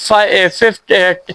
5th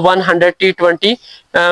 100 T20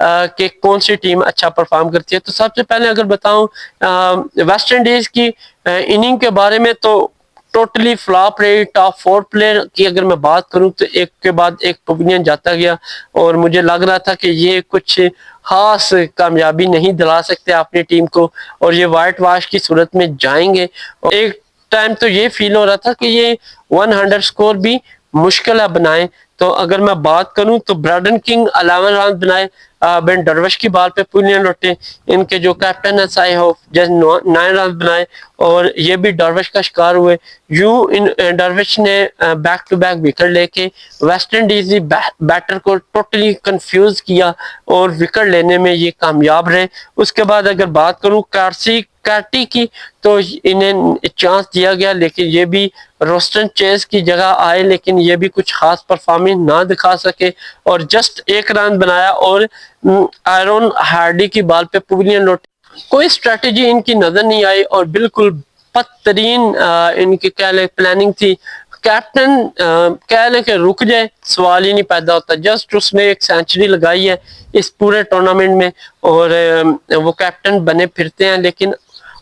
کہ کون سی team اچھا پرفارم کرتی ہے. تو سب سے پہلے اگر بتاؤں ویسٹ انڈیز کی اننگ کے بارے میں تو ٹوٹلی فلاپ رہی. ٹاپ 4 پلیئر کی اگر میں بات کروں تو ایک کے بعد ایک پوینین جاتا گیا اور مجھے لگ رہا تھا کہ یہ کچھ خاص کامیابی نہیں دلا سکتے اپنی ٹیم کو اور یہ وائٹ واش کی صورت میں جائیں گے. ایک ٹائم تو یہ فیل ہو رہا تھا کہ یہ 100 سکور بھی مشکل ہے بنائیں. تو اگر میں بات کروں تو برائڈن کنگ 11 رن بنائے, بین ڈروش کی بال پہ پوینین لوٹے, ان کے جو کیپٹن ہے سائی ہوپ جیسے 9 رن بنائے اور یہ بھی ڈروش کا شکار ہوئے. یوں ان ڈروش نے بیک ٹو بیک وکٹ لے کے ویسٹ انڈیزی بیٹر کو ٹوٹلی کنفیوز کیا اور وکٹ لینے میں یہ کامیاب رہے. اس کے بعد اگر بات کروں کارٹی کی تو انہیں چانس دیا گیا لیکن یہ بھی روسٹن چیز کی جگہ آئے لیکن یہ بھی کچھ خاص پرفارمنس نہ دکھا سکے اور جسٹ 1 رن بنایا اور آئرون ہارڈی کی بال پہ پوینین لوٹے. کوئی اسٹریٹجی ان کی نظر نہیں آئی اور بالکل بدترین ان کی کہہ لیں پلاننگ تھی. کیپٹن کہہ لیں کہ رک جائے سوال ہی نہیں پیدا ہوتا. جسٹ اس نے ایک سینچری لگائی ہے اس پورے ٹورنامنٹ میں اور وہ کیپٹن بنے پھرتے ہیں لیکن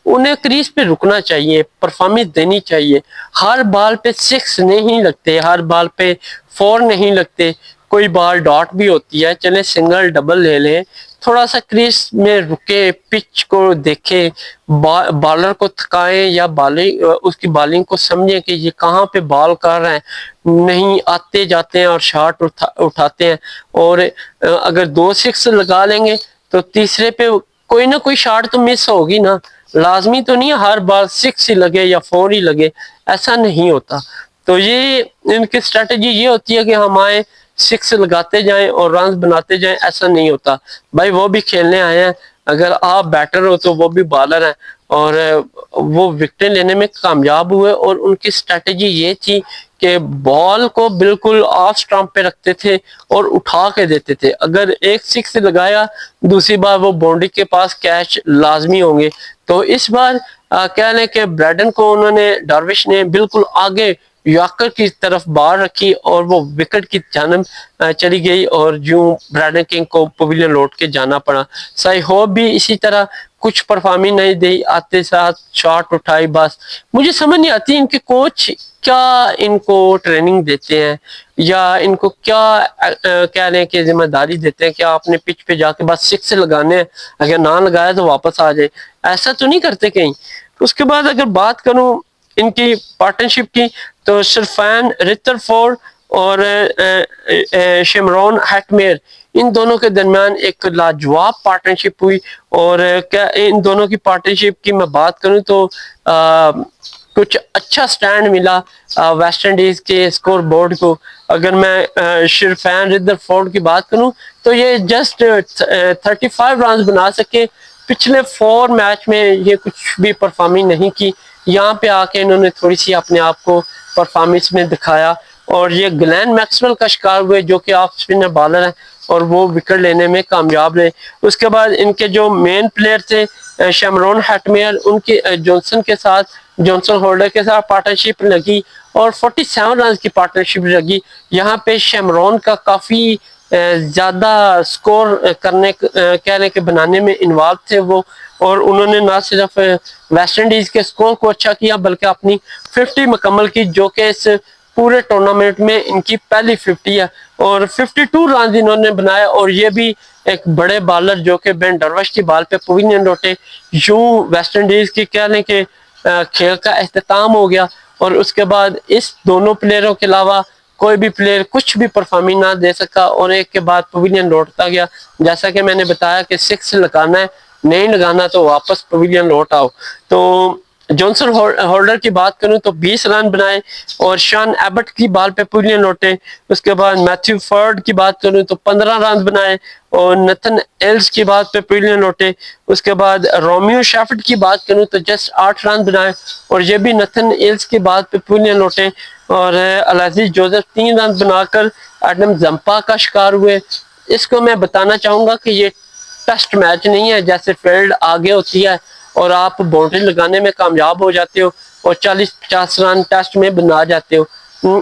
انہیں کریز پہ رکنا چاہیے, پرفارمنس دینی چاہیے. ہر بال پہ 6 نہیں لگتے, ہر بال پہ 4 نہیں لگتے, کوئی بال ڈاٹ بھی ہوتی ہے, چلے سنگل ڈبل لے لیں, تھوڑا سا کریز میں رکے, پچ کو دیکھیں, بالر کو تھکائیں یا اس کی بالنگ کو سمجھیں کہ یہ کہاں پہ بال کر رہے ہیں. نہیں آتے جاتے ہیں اور شاٹ اٹھاتے ہیں اور اگر 2 6 لگا لیں گے تو تیسرے پہ کوئی نہ کوئی شاٹ تو مس ہوگی نا. لازمی تو نہیں ہر بار 6 ہی لگے یا 4 ہی لگے, ایسا نہیں ہوتا. تو یہ ان کی اسٹریٹجی یہ ہوتی ہے کہ ہم آئیں 6 لگاتے جائیں اور رنز بناتے جائیں, ایسا نہیں ہوتا. بھائی وہ بھی کھیلنے آئے ہیں, اگر آپ بیٹر ہو تو وہ بھی بالر ہیں اور وہ وکٹیں لینے میں کامیاب ہوئے اور ان کی اسٹریٹجی یہ تھی کہ بال کو بالکل آف سٹمپ پہ رکھتے تھے اور اٹھا کے دیتے تھے. اگر ایک 6 لگایا دوسری بار وہ باؤنڈری کے پاس کیچ لازمی ہوں گے. تو اس بار کہہ لیں کہ برائڈن کو انہوں نے ڈاروش نے بالکل آگے یارکر کی طرف بال رکھی اور وہ وکٹ کی جانب چلی گئی اور یوں برائڈن کنگ کو پوینین لوٹ کے جانا پڑا. سائی ہوپ بھی اسی طرح کچھ پرفارمنس نہیں دی, آتے ساتھ شاٹ اٹھائی. بس مجھے سمجھ نہیں آتی ان کے کوچ کیا ان کو ٹریننگ دیتے ہیں یا ان کو کیا کہہ لیں کہ ذمہ داری دیتے ہیں کہ آپ اپنے پچ پہ جا کے بس 6 لگانے ہیں, اگر نہ لگایا تو واپس آ جائے. ایسا تو نہیں کرتے کہیں. اس کے بعد اگر بات کروں ان کی پارٹنرشپ کی تو شرفین ریترفورڈ اور شیمرون ہیٹمیر ان دونوں کے درمیان ایک لاجواب پارٹنرشپ ہوئی اور ان دونوں کی پارٹنرشپ کی میں بات کروں تو کچھ اچھا سٹینڈ ملا ویسٹ انڈیز کے اسکور بورڈ کو. اگر میں شرفین ریترفورڈ کی بات کروں تو یہ جسٹ 35 رنز بنا سکے. پچھلے 4 میچ میں یہ کچھ بھی پرفارمنس نہیں کی, یہاں پہ آ کے انہوں نے تھوڑی سی اپنے آپ کو پرفارمنس میں دکھایا اور یہ گلین میکسویل کا شکار ہوئے جو کہ آف اسپنر بالر ہیں اور وہ وکٹ لینے میں کامیاب رہے. اس کے بعد ان کے جو مین پلیئر تھے شیمرون ہیٹمیئر, ان کی جانسن ہولڈر کے ساتھ پارٹنرشپ لگی اور 47 رنز کی پارٹنرشپ لگی. یہاں پہ شیمرون کا کافی زیادہ سکور کرنے کہنے کے بنانے میں انوالو تھے وہ, اور انہوں نے نہ صرف ویسٹ انڈیز کے سکور کو اچھا کیا بلکہ اپنی 50 مکمل کی جو کہ اس پورے ٹورنامنٹ میں ان کی پہلی 50 ہے اور 52 رنز انہوں نے بنایا. اور یہ بھی ایک بڑے بالر جو کہ بین ڈروش کی بال پہ پوینین لوٹے. یوں ویسٹ انڈیز کی کہہ لیں کہ کھیل کا اختتام ہو گیا اور اس کے بعد اس دونوں پلیئروں کے علاوہ کوئی بھی پلیئر کچھ بھی پرفارمنس نہ دے سکا اور ایک کے بعد پوینین لوٹتا گیا. جیسا کہ میں نے بتایا کہ 6 لگانا ہے, نہیں لگانا تو واپس پوینین لوٹ آؤ. تو جانسن ہولڈر کی بات کروں تو 20 رن بنائے اور شان ایبٹ کی بال پہ پوینین لوٹے. اس کے بعد میتھیو فرڈ کی بات کروں تو 15 رن بنائے اور نتن ایلز کی بات پہ پوینین لوٹے. اس کے بعد رومیو شیفرڈ کی بات کروں تو جسٹ 8 رن بنائے اور یہ بھی نتن ایلز کی بات پہ پوینین لوٹے. اور العزیز جوزف 3 رن بنا کر ایڈم زمپا کا شکار ہوئے. اس کو میں بتانا چاہوں گا کہ یہ ٹیسٹ میچ نہیں ہے جیسے فیلڈ آگے ہوتی ہے اور آپ باؤنڈری لگانے میں کامیاب ہو جاتے ہو اور 40-50 رن ٹیسٹ میں بنا جاتے ہو.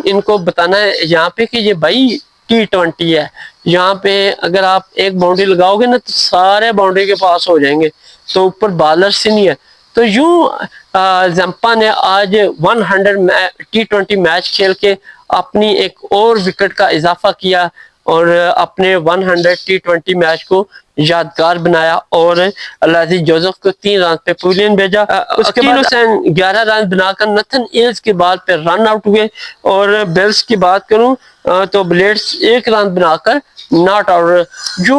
ان کو بتانا ہے یہاں پہ کہ یہ بھائی T20 ہے. یہاں پہ اگر آپ ایک باؤنڈری لگاؤ گے نا تو سارے باؤنڈری کے پاس ہو جائیں گے, تو اوپر بالرز ہی نہیں ہے. تو یوں زمپا نے آج 100 T20 میچ کھیل کے اپنی ایک اور وکٹ کا اضافہ کیا اور اپنے 100 T20 میچ کو یادگار بنایا, اور العزیز جوزف کو 3 رن پہ پویلین بھیجا. اس کے بعد حسین 11 رن بنا کر نتھن ایلز کی بات پہ رن آؤٹ ہوئے, اور بیلز کی بات کروں تو بلیڈز 1 رن بنا کر ناٹ آؤٹ. جو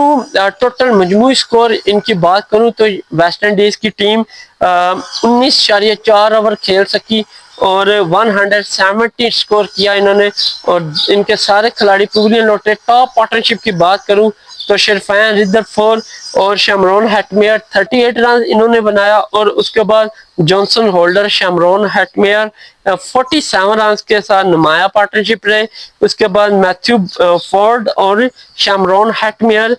ٹوٹل مجموعی سکور ان کی بات کروں تو ویسٹ انڈیز کی ٹیم 19.4 اوور کھیل سکی اور 170 سکور کیا انہوں نے, اور ان کے سارے کھلاڑی پویلین لوٹے. ٹاپ پارٹنرشپ کی بات کروں تو شرفین ردرفورڈ اور شیمرون ہیٹمیئر 38 رن انہوں نے بنایا, اور اس کے بعد جانسن ہولڈر شیمرون ہیٹمیئر 47 رنز کے ساتھ نمایاں پارٹنرشپ رہے. اس کے بعد میتھیو فورڈ اور شیمرون ہیٹمیئر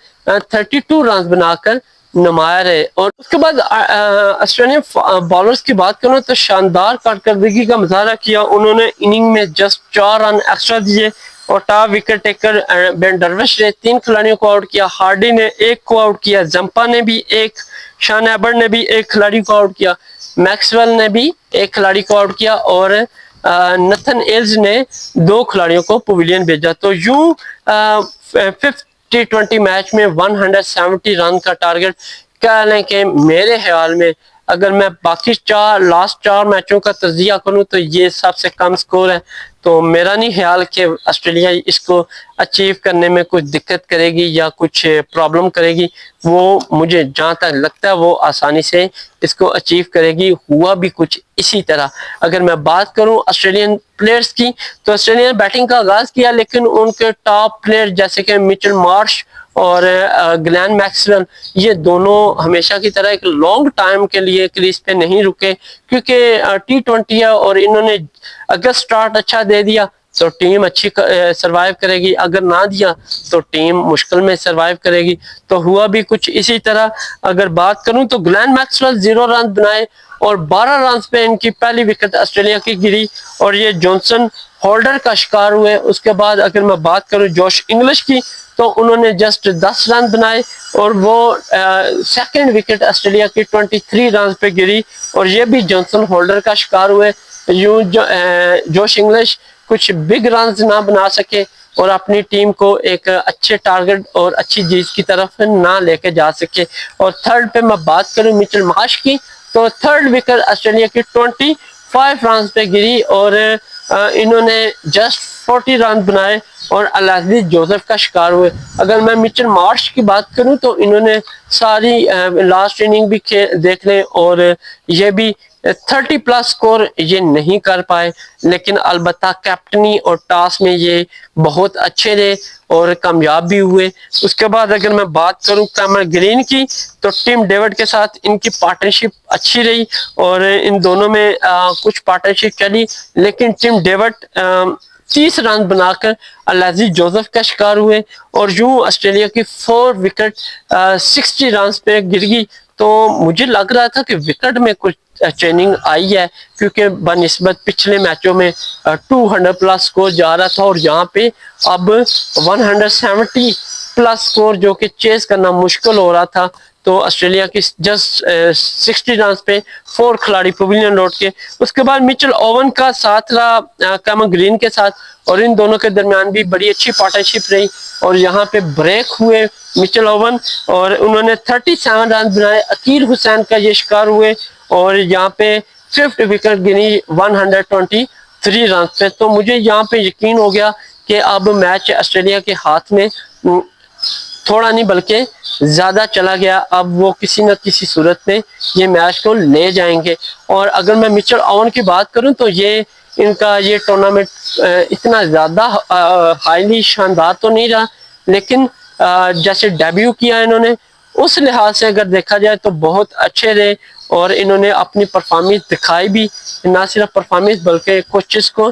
32 رنز بنا کر نمایاں رہے. اور اس کے بعد آسٹریلین بالرز کی بات کروں تو شاندار کارکردگی کا مظاہرہ کیا انہوں نے. اننگ میں جسٹ 4 رن ایکسٹرا دیے, اور ٹاپ وکٹ ٹیکر بین ڈروش نے 3 کھلاڑیوں کو آؤٹ کیا, ہارڈی نے 1 کو آؤٹ کیا, زمپا نے بھی 1, شان ایبرٹ نے بھی 1 کھلاڑی کو آؤٹ کیا, میکسویل نے بھی 1 کھلاڑی کو آؤٹ کیا, اور نتھن ایلز نے 2 کھلاڑیوں کو پویلین بھیجا. تو یوں 5th T20 میچ میں 170 رن کا ٹارگٹ. کہہ لیں کہ میرے خیال میں اگر میں باقی لاسٹ 4 میچوں کا تجزیہ کروں تو یہ سب سے کم سکور ہے. تو میرا نہیں خیال کہ آسٹریلیا اس کو اچیو کرنے میں کچھ دقت کرے گی یا کچھ پرابلم کرے گی. وہ مجھے جہاں تک لگتا ہے وہ آسانی سے اس کو اچیو کرے گی. ہوا بھی کچھ اسی طرح. اگر میں بات کروں آسٹریلین پلیئرز کی تو آسٹریلیا نے بیٹنگ کا آغاز کیا, لیکن ان کے ٹاپ پلیئر جیسے کہ مچل مارش اور گلین میکسویل یہ دونوں ہمیشہ کی طرح ایک لانگ ٹائم کے لیے کریز پہ نہیں رکے, کیونکہ T20 ہے اور انہوں نے اگر سٹارٹ اچھا دے دیا تو ٹیم اچھی سروائیو کرے گی, اگر نہ دیا تو ٹیم مشکل میں سروائیو کرے گی. تو ہوا بھی کچھ اسی طرح. اگر بات کروں تو گلین میکسویل 0 رن بنائے اور 12 رنز پہ ان کی پہلی وکٹ آسٹریلیا کی گری, اور یہ جانسن ہولڈر کا شکار ہوئے. اس کے بعد اگر میں بات کروں جوش انگلش کی تو انہوں نے جسٹ 10 رن بنائے اور وہ 2nd وکٹ آسٹریلیا کی 23 رنز پہ گری, اور یہ بھی جانسن ہولڈر کا شکار ہوئے. یوں جوش انگلش کچھ بگ رنز نہ بنا سکے اور اپنی ٹیم کو ایک اچھے ٹارگٹ اور اچھی جیت کی طرف نہ لے کے جا سکے. اور 3rd پہ میں بات کروں مچل مارش کی تو 3rd وکٹ آسٹریلیا کی 25 رنز پہ گری, اور انہوں نے جسٹ 40 رن بنائے اور العزیز جوزف کا شکار ہوئے. اگر میں مچل مارش کی بات کروں تو انہوں نے ساری لاسٹ اننگ بھی دیکھ لیں اور یہ بھی 30+ سکور یہ نہیں کر پائے, لیکن البتہ کیپٹنی اور ٹاس میں یہ بہت اچھے رہے اور کامیاب بھی ہوئے. اس کے بعد اگر میں بات کروں کیمرن گرین کی تو ٹیم ڈیوڈ کے ساتھ ان کی پارٹنرشپ اچھی رہی اور ان دونوں میں کچھ پارٹنرشپ چلی, لیکن ٹیم ڈیوڈ 30 رن بنا کر العزیز جوزف کا شکار ہوئے, اور یوں آسٹریلیا کی 4 وکٹ 60 رنز پہ گر گئی. تو مجھے لگ رہا تھا کہ وکٹ میں کچھ چیننگ آئی ہے, کیونکہ بنسبت پچھلے میچوں میں 200+ سکور جا رہا تھا, اور یہاں پہ اب 170+ سکور جو کہ چیز کرنا مشکل ہو رہا تھا. تو آسٹریلیا کی جسٹ 60 رنز پہ 4 کھلاڑی پویلین لوٹ کے. اس کے بعد مچل اوون کا ساتھ رہا کیمرن گرین کے ساتھ, اور ان دونوں کے درمیان بھی بڑی اچھی پارٹنرشپ رہی, اور یہاں پہ بریک ہوئے مچل اوون اور انہوں نے 37 رن بنائے. عقیل حسین کا یہ شکار ہوئے اور یہاں پہ 5th وکٹ گنی 123 رنز پہ. تو مجھے یہاں پہ یقین ہو گیا کہ اب میچ آسٹریلیا کے ہاتھ میں تھوڑا نہیں بلکہ زیادہ چلا گیا, اب وہ کسی نہ کسی صورت میں یہ میچ کو لے جائیں گے. اور اگر میں مچل اوون کی بات کروں تو یہ ان کا یہ ٹورنامنٹ اتنا زیادہ ہائیلی شاندار تو نہیں رہا, لیکن جیسے ڈیبیو کیا انہوں نے اس لحاظ سے اگر دیکھا جائے تو بہت اچھے رہے, اور انہوں نے اپنی پرفارمنس دکھائی بھی. نہ صرف پرفارمنس بلکہ کوچز کو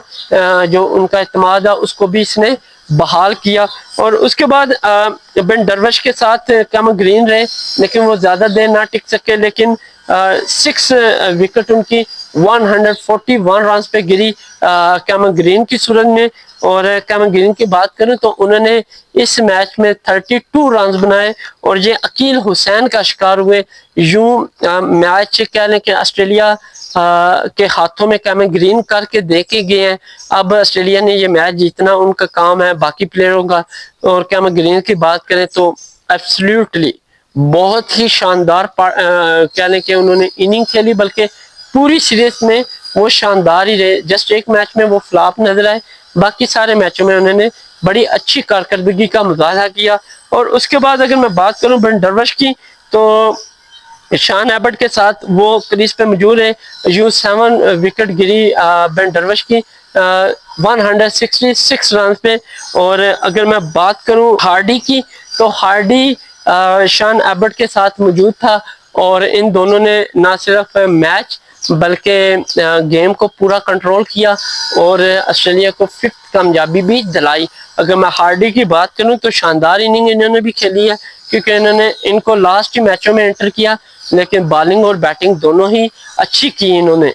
جو ان کا اعتماد ہے اس کو بھی اس نے بحال کیا. اور اس کے بعد بین ڈروش کے ساتھ کیمرن گرین رہے, لیکن وہ زیادہ دیر نہ ٹک سکے, لیکن 6 وکٹ ان کی 141 رنز پہ گری کیمن گرین کی صورت میں. اور کیمن گرین کی بات کریں تو انہوں نے اس میچ میں 32 رنز بنائے اور یہ عقیل حسین کا شکار ہوئے. یوں میچ کہہ لیں کہ آسٹریلیا کے ہاتھوں میں کیمن گرین کر کے دے کے گئے ہیں. اب آسٹریلیا نے یہ میچ جیتنا ان کا کام ہے باقی پلیئروں کا. اور کیمن گرین کی بات کریں تو ایبسلیوٹلی بہت ہی شاندار کہہ لیں کہ انہوں نے اننگ کھیلی, بلکہ پوری سیریز میں وہ شاندار ہی رہے. جسٹ ایک میچ میں وہ فلاپ نظر آئے, باقی سارے میچوں میں انہوں نے بڑی اچھی کارکردگی کا مظاہرہ کیا. اور اس کے بعد اگر میں بات کروں بن ڈروش کی تو شان ایبٹ کے ساتھ وہ کریز پہ موجود ہے. یوں 7 وکٹ گری بن ڈروش کی 166 رنز پہ. اور اگر میں بات کروں ہارڈی کی تو ہارڈی شان ایبٹ کے ساتھ موجود تھا اور ان دونوں نے نہ صرف میچ بلکہ گیم کو پورا کنٹرول کیا اور آسٹریلیا کو 5th کامیابی بھی دلائی. اگر میں ہارڈی کی بات کروں تو شاندار اننگ انہوں نے بھی کھیلی ہے کیونکہ انہوں نے ان کو لاسٹ میچوں میں انٹر کیا, لیکن بالنگ اور بیٹنگ دونوں ہی اچھی کی انہوں نے.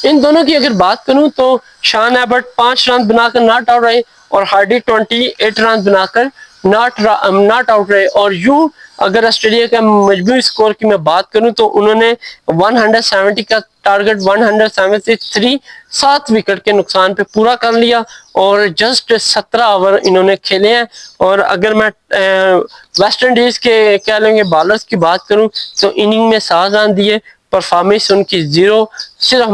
ان دونوں کی اگر بات کروں تو شان ایبٹ 5 رن بنا کر ناٹ آؤٹ رہے اور ہارڈی 28 رن بنا کر ناٹ آؤٹ رہے. اور یوں اگر آسٹریلیا کا مجموعی سکور کی میں بات کروں تو انہوں نے 170 کا ٹارگٹ 173 7 وکٹ کے نقصان پہ پورا کر لیا اور جسٹ 17 اوور انہوں نے کھیلے ہیں. اور اگر میں ویسٹ انڈیز کے کہہ لیں گے بالرز کی بات کروں تو اننگ میں 7 رن دیے, پرفارمنس ان کی 0. صرف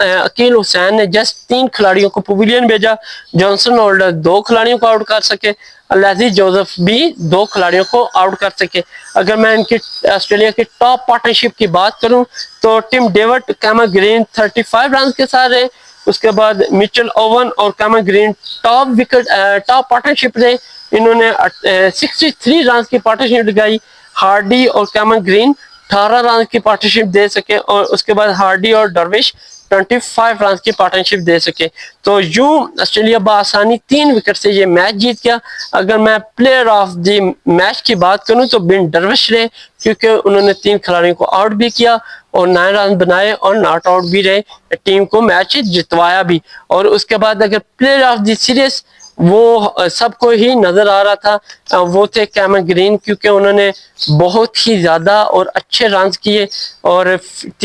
عقیل حسین نے جسٹ 3 کھلاڑیوں کو پویلین بھیجا, جانسن ہولڈر 2 کھلاڑیوں کو آؤٹ کر سکے, لیزی جوزف بھی 2 کھلاڑیوں کو آؤٹ کر سکے. اگر میں ان کی آسٹریلیا کی ٹاپ پارٹنرشپ کی بات کروں تو ٹم ڈیوڈ کیمن گرین 35 رنز کے ساتھ رہے. اس کے بعد مچل اوون اور کیمن گرین ٹاپ پارٹنرشپ رہے, انہوں نے 63 رنز کی پارٹنرشپ لگائی. ہارڈی اور کیمن گرین 18 رنز کی پارٹنرشپ دے سکے اور اس کے بعد ہارڈی اور ڈروش 25 رنز کی پارٹنرشپ دے سکے. تو یوں آسٹریلیا بآسانی 3 وکٹ سے یہ میچ جیت گیا. اگر میں پلیئر آف دی میچ کی بات کروں تو بن ڈروش رہے کیونکہ انہوں نے 3 کھلاڑیوں کو آؤٹ بھی کیا اور 9 رن بنائے اور ناٹ آؤٹ بھی رہے, ٹیم کو میچ جتوایا بھی. اور اس کے بعد اگر پلیئر آف دی سیریز وہ سب کو ہی نظر آ رہا تھا وہ تھے کیمن گرین, کیونکہ انہوں نے بہت ہی زیادہ اور اچھے رنز کیے اور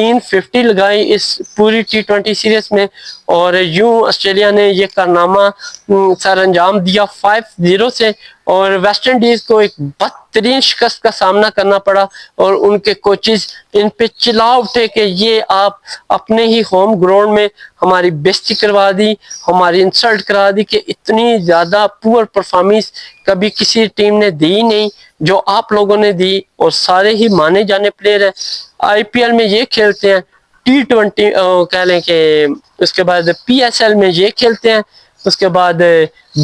350 لگائی اس پوری T20 سیریز میں. اور یوں آسٹریلیا نے یہ کارنامہ سر انجام دیا 5-0 سے اور ویسٹ انڈیز کو ایک بدترین شکست کا سامنا کرنا پڑا. اور ان کے کوچز ان پہ چلا اٹھے کہ یہ آپ اپنے ہی ہوم گراؤنڈ میں ہماری بےزتی کروا دی, ہماری انسلٹ کرا دی کہ اتنی زیادہ پور پرفارمنس کبھی کسی ٹیم نے دی نہیں جو آپ لوگوں نے دی, اور سارے ہی مانے جانے پلیئر ہیں. IPL میں یہ کھیلتے ہیں, T20 کہہ لیں کہ اس کے بعد PSL میں یہ کھیلتے ہیں, اس کے بعد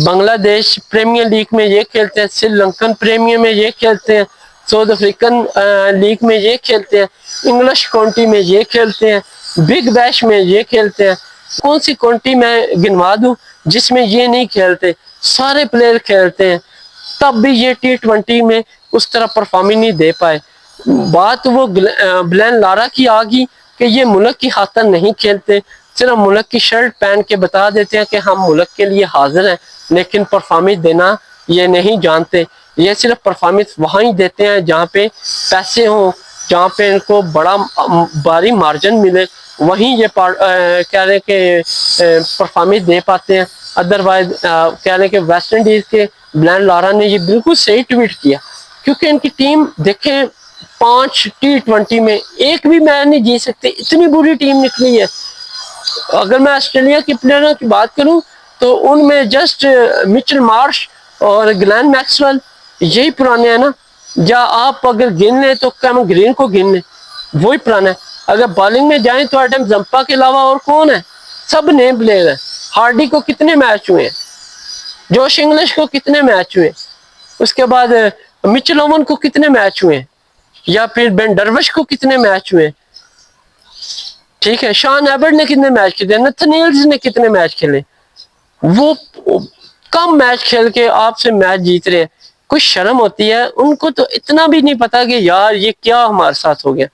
بنگلہ دیش پریمیئر لیگ میں یہ کھیلتے ہیں, سری لنکن پریمیئر میں یہ کھیلتے ہیں, ساؤتھ افریقن لیگ میں یہ کھیلتے ہیں, انگلش کاؤنٹی میں یہ کھیلتے ہیں, بگ بیش میں یہ کھیلتے ہیں. کون سی کاؤنٹی میں گنوا دوں جس میں یہ نہیں کھیلتے؟ سارے پلیئر کھیلتے ہیں, تب بھی یہ T20 میں اس طرح پرفارمنگ نہیں دے پائے. بات وہ بلین لارا کی آ گئی کہ یہ ملک کی خاطر نہیں کھیلتے, صرف ملک کی شرٹ پہن کے بتا دیتے ہیں کہ ہم ملک کے لیے حاضر ہیں, لیکن پرفارمنس دینا یہ نہیں جانتے. یہ صرف پرفارمنس وہاں ہی دیتے ہیں جہاں پہ پیسے ہوں, جہاں پہ ان کو بڑا باری مارجن ملے, وہیں یہ کہہ رہے کہ پرفارمنس دے پاتے ہیں. ادروائز کہہ رہے کہ ویسٹ انڈیز کے بلین لارا نے یہ بالکل صحیح ٹویٹ کیا, کیونکہ ان کی ٹیم دیکھیں 5 T20 میں ایک بھی میچ نہیں جیت سکتے, اتنی بری ٹیم نکلی ہے. اگر میں آسٹریلیا کے پلیئروں کی بات کروں تو ان میں جسٹ مچل مارش اور گلین میکسویل یہی پرانے ہیں نا, یا آپ اگر گن لیں تو کیمن گرین کو گن لیں, وہی پرانا ہے. اگر بالنگ میں جائیں تو ایڈم زمپا کے علاوہ اور کون ہے؟ سب نئے پلیئر ہیں. ہارڈی کو کتنے میچ ہوئے ہیں, جوش انگلش کو کتنے میچ ہوئے, اس کے بعد مچل اوون کو کتنے میچ ہوئے, یا پھر بن ڈروش کو کتنے میچ ہوئے, ٹھیک ہے, شان ایبرٹ نے کتنے میچ کھیلے, نتھنیلز نے کتنے میچ کھیلے, وہ کم میچ کھیل کے آپ سے میچ جیت رہے ہیں. کچھ شرم ہوتی ہے ان کو, تو اتنا بھی نہیں پتا کہ یار یہ کیا ہمارے ساتھ ہو گیا.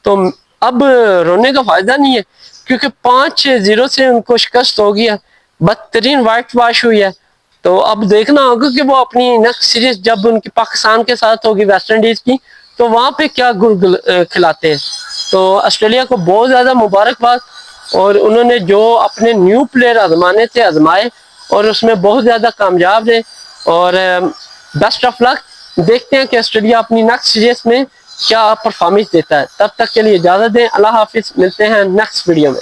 تو اب رونے کا فائدہ نہیں ہے. کیونکہ 5-0 سے ان کو شکست ہو گیا، بدترین وائٹ واش ہوئی ہے. تو اب دیکھنا ہوگا کہ وہ اپنی نیکسٹ سیریز جب ان کی پاکستان کے ساتھ ہوگی ویسٹ انڈیز کی تو وہاں پہ کیا گل کھلاتے ہیں. تو آسٹریلیا کو بہت زیادہ مبارکباد، اور انہوں نے جو اپنے نیو پلیئر آزمانے تھے آزمائے اور اس میں بہت زیادہ کامیاب رہے. اور بیسٹ آف لک. دیکھتے ہیں کہ آسٹریلیا اپنی نیکسٹ سیریز میں کیا پرفارمنس دیتا ہے. تب تک کے لیے اجازت دیں. اللہ حافظ. ملتے ہیں نیکسٹ ویڈیو میں.